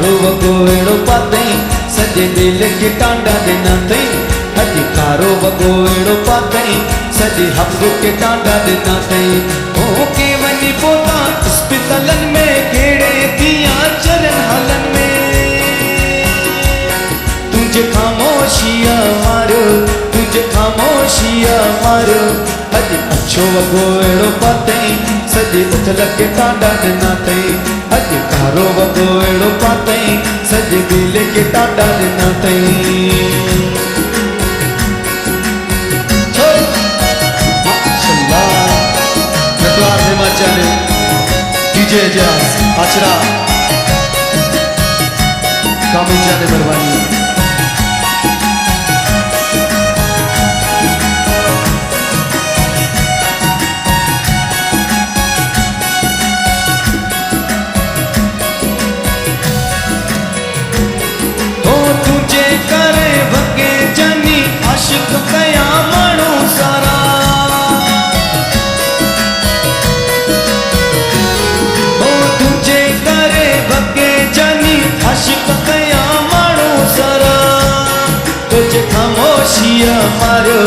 कारो वगो एड़ो पातई सजे दिल के टांडा देना तई अज कारो वगो एड़ो पातई सजे हफ्त के टांडा देना तई ओ के वनी पोता अस्पतालन में केड़े दिया चलन हलन में तुझे खामोशिया मारो तुझे खामोशिया मारो अज अच्छो वगो एड़ो पातई सजे उथल के टांडा देना तई अज कारो वगो एड़ो पातई सजे दिल के टांडा देना तई डीजे जास आचरा कामिल जाने बरवानी हो तुझे करे भगे जानी आशिक कया मानू सारा आशिक कया मानो सारा तुझे खामोशिया मारो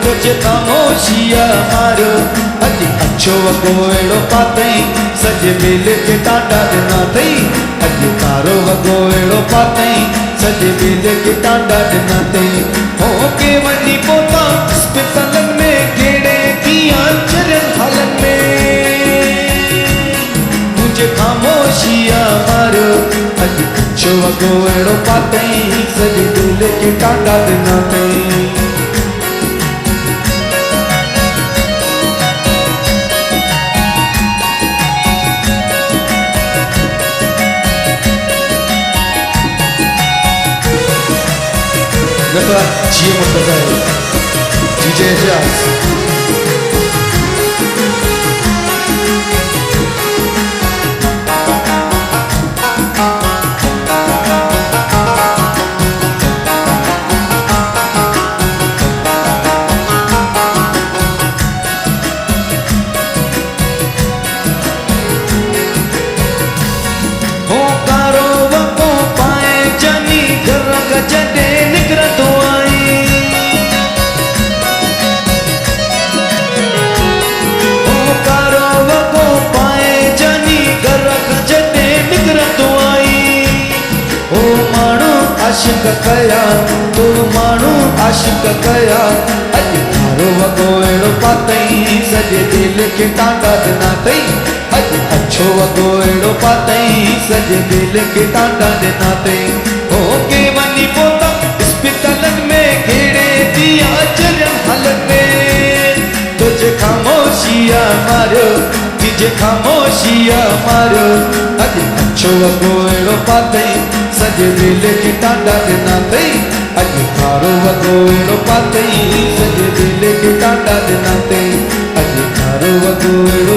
तुझे खामोशिया मारो अज अच्छो वगो एड़ो पातई सजे बेल के टांडा देना तई अज कारो वगो एड़ो पातई सजे बेल के टांडा देना तई हो के वनी पोता अस्पताल में केड़े किया चलन हलन में तुझे खामोशिया मारो अज अच्छो वगो एड़ो पातई सजे दिल के टांडा देना तई गता जी मुतज़ाहिर डीजे जास आशिक कया तू मानू आशिक कया अज कारो वगो एड़ो पातई सजे दिल के टांडा देना तई अज अच्छो वगो एड़ो पातई सजे दिल के टांडा देना तई हो के वनी पोता अस्पताल में घेड़े दिया चलन हलन में तुझे खामोशिया मारो तुझे खामोशिया मारो अज अच्छो वगो एड़ो पातई सजे दिल के टांडा देना तई अज कारो वगो एड़ो पातई सजे दिल के टांडा देना तई अज कारो वगो एड़ो